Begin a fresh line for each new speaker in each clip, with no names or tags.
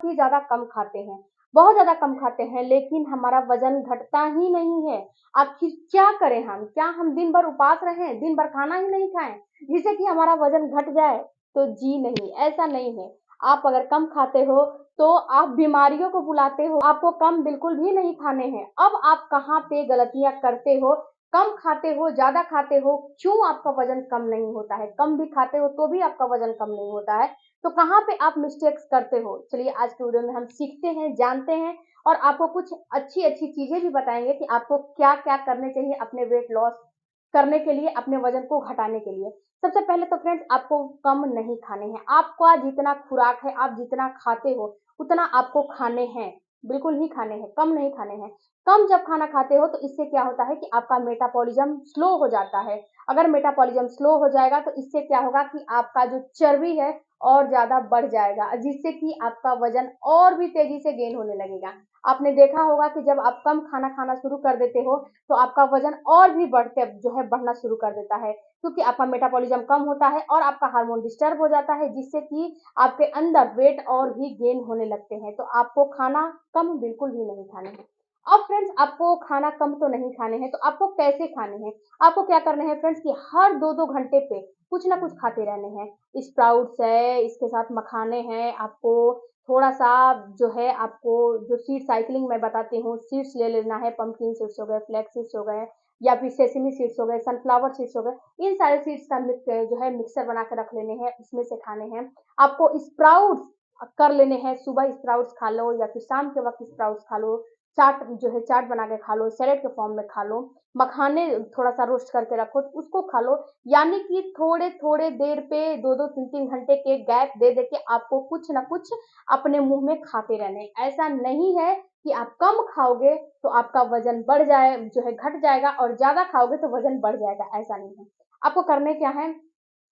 ही ज्यादा कम खाते हैं, बहुत ज्यादा कम खाते हैं, लेकिन हमारा वजन घटता ही नहीं है। आखिर क्या करें हम? क्या हम दिन भर उपवास रहें, दिन भर खाना ही नहीं खाएं जिससे कि हमारा वजन घट जाए? तो जी नहीं, ऐसा नहीं है। आप अगर कम खाते हो तो आप बीमारियों को बुलाते हो। आपको कम बिल्कुल भी नहीं खाने हैं। अब आप कहाँ पे गलतियां करते हो? कम खाते हो, ज्यादा खाते हो, क्यों आपका वजन कम नहीं होता है? कम भी खाते हो तो भी आपका वजन कम नहीं होता है। तो कहाँ पे आप मिस्टेक्स करते हो? चलिए आज के वीडियो में हम सीखते हैं, जानते हैं और आपको कुछ अच्छी अच्छी चीजें भी बताएंगे कि आपको क्या क्या करने चाहिए अपने वेट लॉस करने के लिए, अपने वजन को घटाने के लिए। सबसे पहले तो फ्रेंड्स आपको कम नहीं खाने हैं। आपका जितना खुराक है, आप जितना खाते हो उतना आपको खाने हैं, बिल्कुल ही खाने हैं, कम नहीं खाने हैं। कम जब खाना खाते हो तो इससे क्या होता है कि आपका मेटाबॉलिज्म स्लो हो जाता है। अगर मेटाबॉलिज्म स्लो हो जाएगा तो इससे क्या होगा कि आपका जो चर्बी है और ज्यादा बढ़ जाएगा, जिससे कि आपका वजन और भी तेजी से गेन होने लगेगा। आपने देखा होगा कि जब आप कम खाना खाना शुरू कर देते हो तो आपका वजन और भी बढ़ते जो है बढ़ना शुरू कर देता है, क्योंकि आपका मेटाबॉलिज्म कम होता है और आपका हार्मोन डिस्टर्ब हो जाता है, जिससे कि आपके अंदर वेट और भी गेन होने लगते हैं। तो आपको खाना कम बिल्कुल भी नहीं खाने हैं। अब फ्रेंड्स आपको खाना कम तो नहीं खाने हैं, तो आपको कैसे खाने हैं? आपको क्या करना है फ्रेंड्स कि हर 2-2 घंटे पे कुछ ना कुछ खाते रहने हैं। स्प्राउट्स है, इसके साथ मखाने हैं, आपको थोड़ा सा जो है आपको जो सीड साइकिलिंग मैं बताती हूँ, सीड्स ले लेना है। पंपकिन सीड्स हो गए, फ्लैक्स सीड्स हो गए, या फिर सेसमी सीड्स हो गए, सनफ्लावर सीड्स हो गए, इन सारे सीड्स का जो है मिक्सर बना के रख लेने हैं, उसमें से खाने हैं। आपको स्प्राउट्स कर लेने हैं, सुबह स्प्राउट्स खा लो या फिर शाम के वक्त स्प्राउट्स खा लो। चाट जो है चाट बना के खा लो, सैलेड के फॉर्म में खा लो। मखाने थोड़ा सा रोस्ट करके रखो तो उसको खा लो। यानी कि थोड़े थोड़े देर पे 2-2 3-3 घंटे के गैप दे दे के आपको कुछ ना कुछ अपने मुंह में खाते रहने। ऐसा नहीं है कि आप कम खाओगे तो आपका वजन बढ़ जाए जो है घट जाएगा और ज्यादा खाओगे तो वजन बढ़ जाएगा, ऐसा नहीं है। आपको करने क्या है?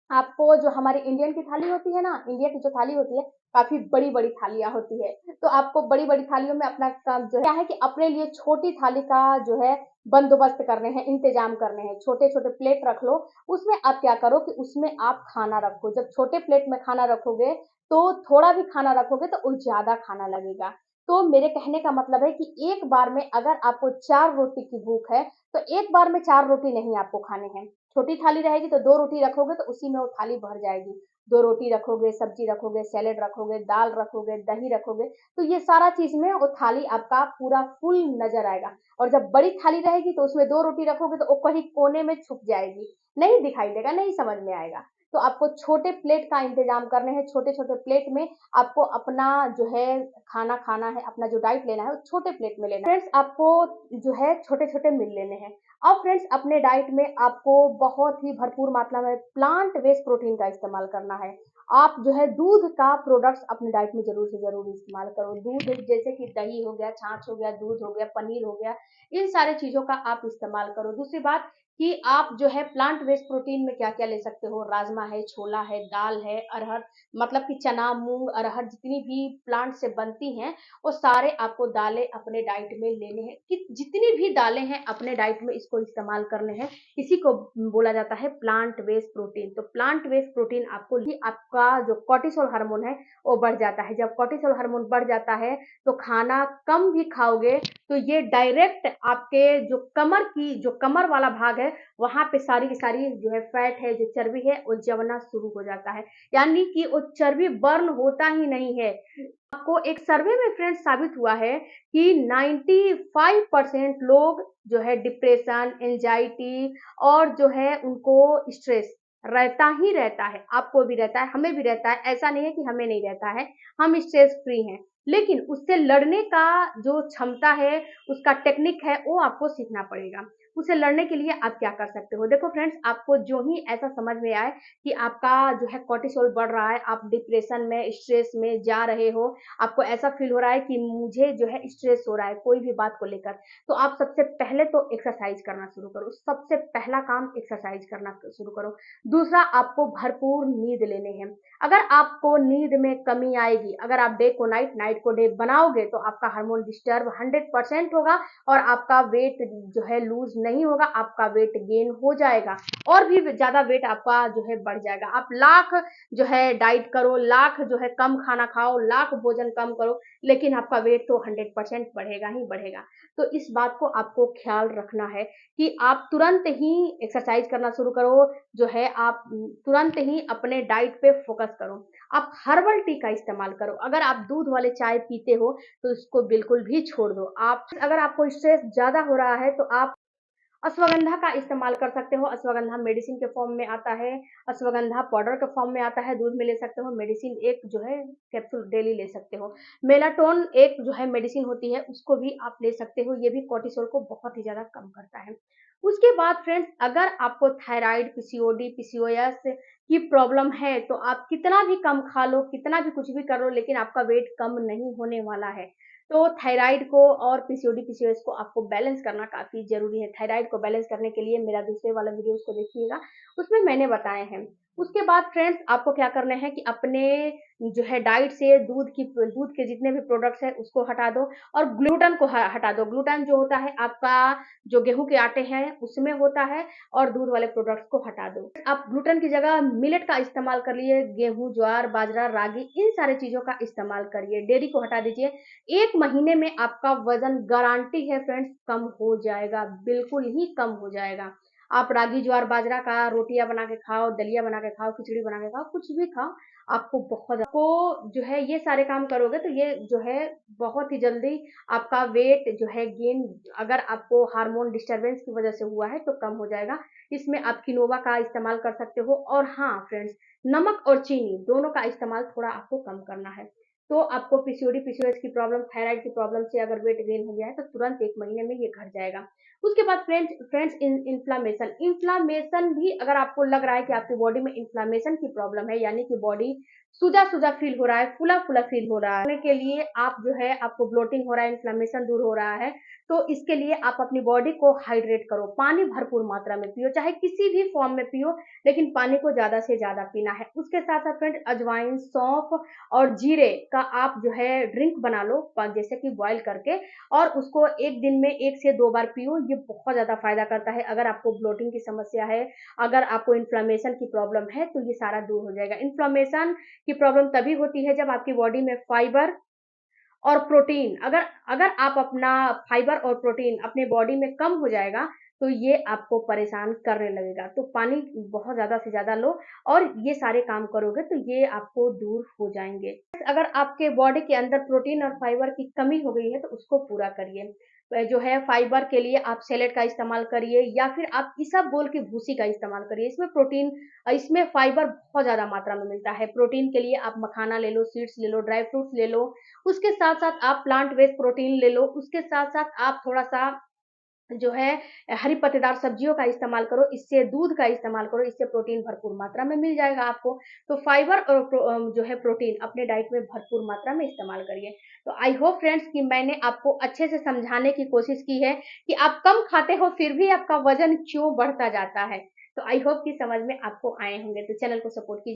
आपको जो हमारी इंडियन की थाली होती है ना, इंडिया की जो थाली होती है, काफी बड़ी बड़ी थालियां होती है। तो आपको बड़ी बड़ी थालियों में अपना काम जो है क्या है कि अपने लिए छोटी थाली का जो है बंदोबस्त करने हैं, इंतजाम करने हैं। छोटे छोटे प्लेट रख लो, उसमें आप क्या करो कि उसमें आप खाना रखो। जब छोटे प्लेट में खाना रखोगे तो थोड़ा भी खाना रखोगे तो वो ज्यादा खाना लगेगा। तो मेरे कहने का मतलब है कि एक बार में अगर आपको 4 रोटी की भूख है तो एक बार में 4 रोटी नहीं आपको खाने हैं। छोटी थाली रहेगी तो 2 रोटी रखोगे तो उसी में वो थाली भर जाएगी। 2 रोटी रखोगे, सब्जी रखोगे, सैलेड रखोगे, दाल रखोगे, दही रखोगे, तो ये सारा चीज में वो थाली आपका पूरा फुल नजर आएगा। और जब बड़ी थाली रहेगी तो उसमें 2 रोटी रखोगे तो वो कहीं कोने में छुप जाएगी, नहीं दिखाई देगा, नहीं समझ में आएगा। तो आपको छोटे प्लेट का इंतजाम करने हैं। छोटे छोटे प्लेट में आपको अपना जो है खाना खाना है, अपना जो डाइट लेना है वो छोटे प्लेट में लेना है। फ्रेंड्स आपको जो है छोटे छोटे मील लेने हैं। अब फ्रेंड्स अपने डाइट में आपको बहुत ही भरपूर मात्रा में प्लांट बेस्ड प्रोटीन का इस्तेमाल करना है। आप जो है दूध का प्रोडक्ट्स अपने डाइट में जरूर से जरूर इस्तेमाल करो। दूध जैसे कि दही हो गया, छाछ हो गया, दूध हो गया, पनीर हो गया, इन सारे चीजों का आप इस्तेमाल करो। दूसरी बात कि आप जो है प्लांट बेस्ड प्रोटीन में क्या क्या ले सकते हो? राजमा है, छोला है, दाल है, अरहर, मतलब कि चना, मूंग, अरहर, जितनी भी प्लांट से बनती हैं वो सारे आपको दालें अपने डाइट में लेने हैं। कि जितनी भी दालें हैं अपने डाइट में इसको इस्तेमाल करने हैं। इसी को बोला जाता है प्लांट बेस्ड प्रोटीन। तो प्लांट बेस्ड प्रोटीन आपको आपका जो कोर्टिसोल हार्मोन है वो बढ़ जाता है। जब कोर्टिसोल हार्मोन बढ़ जाता है तो खाना कम भी खाओगे तो ये डायरेक्ट आपके जो कमर की जो कमर वाला भाग है वहां पे सारी की सारी जो है फैट है, जो चर्बी है, वो जमना शुरू हो जाता है। यानी कि वो चर्बी बर्न होता ही नहीं है। आपको एक सर्वे में फ्रेंड्स साबित हुआ है कि 95% लोग जो है डिप्रेशन, एंजाइटी और जो है उनको स्ट्रेस रहता ही रहता है। आपको भी रहता है, हमें भी रहता है, ऐसा नहीं है कि हमें नहीं रहता है। हम स्ट्रेस फ्री हैं, लेकिन उससे लड़ने का जो क्षमता है, उसका टेक्निक है, वो आपको सीखना पड़ेगा। उसे लड़ने के लिए आप क्या कर सकते हो? देखो फ्रेंड्स, आपको जो ही ऐसा समझ में आए कि आपका जो है कोर्टिसोल बढ़ रहा है, आप डिप्रेशन में, स्ट्रेस में जा रहे हो, आपको ऐसा फील हो रहा है कि मुझे जो है स्ट्रेस हो रहा है कोई भी बात को लेकर, तो आप सबसे पहले तो एक्सरसाइज करना शुरू करो। सबसे पहला काम एक्सरसाइज करना शुरू करो। दूसरा, आपको भरपूर नींद लेने हैं। अगर आपको नींद में कमी आएगी, अगर आप डे को नाइट, नाइट को डे बनाओगे तो आपका हार्मोन डिस्टर्ब 100% होगा और आपका वेट जो है लूज नहीं होगा, आपका वेट गेन हो जाएगा और भी ज़्यादा वेट आपका जो है बढ़ जाएगा। आप लाख जो है डाइट करो, लाख जो है कम खाना खाओ, लाख भोजन कम करो, लेकिन आपका वेट तो 100% बढ़ेगा ही बढ़ेगा। तो इस बात को आपको ख्याल रखना है कि आप तुरंत ही एक्सरसाइज करना शुरू करो, जो है आप तुरंत ही अपने डाइट पे फोकस करो। आप हर्बल टी का इस्तेमाल करो। अगर आप दूध वाले चाय पीते हो तो इसको बिल्कुल भी छोड़ दो। आप अगर आपको स्ट्रेस ज़्यादा हो रहा है तो आप अश्वगंधा का इस्तेमाल कर सकते हो। अश्वगंधा मेडिसिन के फॉर्म में आता है, अश्वगंधा पाउडर के फॉर्म में आता है, दूध में ले सकते हो, मेडिसिन एक जो है कैप्सूल डेली ले सकते हो। मेलाटोन एक जो है मेडिसिन होती है, उसको भी आप ले सकते हो, ये भी कोर्टिसोल को बहुत ही ज़्यादा कम करता है। उसके बाद फ्रेंड्स, अगर आपको थायराइड, पीसीओडी, पीसीओएस की प्रॉब्लम है तो आप कितना भी कम खा लो, कितना भी कुछ भी कर लो, लेकिन आपका वेट कम नहीं होने वाला है। तो थायराइड को और पीसीओडी, पीसीओएस को आपको बैलेंस करना काफ़ी ज़रूरी है। थायराइड को बैलेंस करने के लिए मेरा दूसरे वाला वीडियोज़ को देखिएगा, उसमें मैंने बताए हैं। उसके बाद फ्रेंड्स, आपको क्या करना है कि अपने जो है डाइट से दूध के जितने भी प्रोडक्ट्स हैं उसको हटा दो और ग्लूटेन को ह हटा दो। ग्लूटेन जो होता है आपका जो गेहूँ के आटे हैं उसमें होता है, और दूध वाले प्रोडक्ट्स को हटा दो। आप ग्लूटेन की जगह मिलेट का इस्तेमाल करिए, गेहूँ, ज्वार, बाजरा, रागी, इन सारे चीज़ों का इस्तेमाल करिए। डेयरी को हटा दीजिए। 1 महीने में आपका वज़न गारंटी है फ्रेंड्स कम हो जाएगा, बिल्कुल ही कम हो जाएगा। आप रागी, ज्वार, बाजरा का रोटियाँ बना के खाओ, दलिया बना के खाओ, खिचड़ी बना के खाओ, कुछ भी खाओ, आपको जो है ये सारे काम करोगे तो ये जो है बहुत ही जल्दी आपका वेट जो है गेन, अगर आपको हार्मोन डिस्टर्बेंस की वजह से हुआ है तो कम हो जाएगा। इसमें आप किनोवा का इस्तेमाल कर सकते हो। और हाँ फ्रेंड्स, नमक और चीनी दोनों का इस्तेमाल थोड़ा आपको कम करना है। तो आपको पीसीओडी, पीसीओएस की प्रॉब्लम, थायराइड की प्रॉब्लम से अगर वेट गेन हो गया है तो तुरंत 1 महीने में ये घट जाएगा। उसके बाद फ्रेंड्स इन्फ्लामेशन, इन्फ्लामेशन भी अगर आपको लग रहा है कि आपकी बॉडी में इन्फ्लामेशन की प्रॉब्लम है, यानी कि बॉडी सूजा-सूजा फील हो रहा है, फूला-फूला फील हो रहा है, के लिए आप जो है आपको ब्लोटिंग हो रहा है, इन्फ्लेमेशन दूर हो रहा है, तो इसके लिए आप अपनी बॉडी को हाइड्रेट करो। पानी भरपूर मात्रा में पियो, चाहे किसी भी फॉर्म में पियो, लेकिन पानी को ज़्यादा से ज़्यादा पीना है। उसके साथ-साथ फ्रेंड अजवाइन, सौंफ और जीरे का आप जो है ड्रिंक बना लो, जैसे कि बॉयल करके, और उसको 1 दिन में 1 से 2 बार पियो। ये बहुत ज़्यादा फ़ायदा करता है। अगर आपको ब्लोटिंग की समस्या है, अगर आपको इन्फ्लेमेशन की प्रॉब्लम है, तो ये सारा दूर हो जाएगा। इन्फ्लेमेशन की प्रॉब्लम तभी होती है जब आपकी बॉडी में फाइबर और प्रोटीन, अगर अगर आप अपना फाइबर और प्रोटीन अपने बॉडी में कम हो जाएगा तो ये आपको परेशान करने लगेगा। तो पानी बहुत ज़्यादा से ज़्यादा लो और ये सारे काम करोगे तो ये आपको दूर हो जाएंगे। अगर आपके बॉडी के अंदर प्रोटीन और फाइबर की कमी हो गई है तो उसको पूरा करिए। जो है फाइबर के लिए आप सैलेड का इस्तेमाल करिए या फिर आप इसबगोल की भूसी का इस्तेमाल करिए। इसमें फाइबर बहुत ज़्यादा मात्रा में मिलता है। प्रोटीन के लिए आप मखाना ले लो, सीड्स ले लो, ड्राई फ्रूट्स ले लो। उसके साथ-साथ आप प्लांट बेस्ड प्रोटीन ले लो। उसके साथ-साथ आप थोड़ा-सा जो है हरी पत्तेदार सब्जियों का इस्तेमाल करो, इससे दूध का इस्तेमाल करो, इससे प्रोटीन भरपूर मात्रा में मिल जाएगा आपको। तो फाइबर और जो है प्रोटीन अपने डाइट में भरपूर मात्रा में इस्तेमाल करिए। तो आई होप फ्रेंड्स कि मैंने आपको अच्छे से समझाने की कोशिश की है कि आप कम खाते हो फिर भी आपका वज़न क्यों बढ़ता जाता है। तो आई होप कि समझ में आपको आए होंगे। तो चैनल को सपोर्ट कीजिए।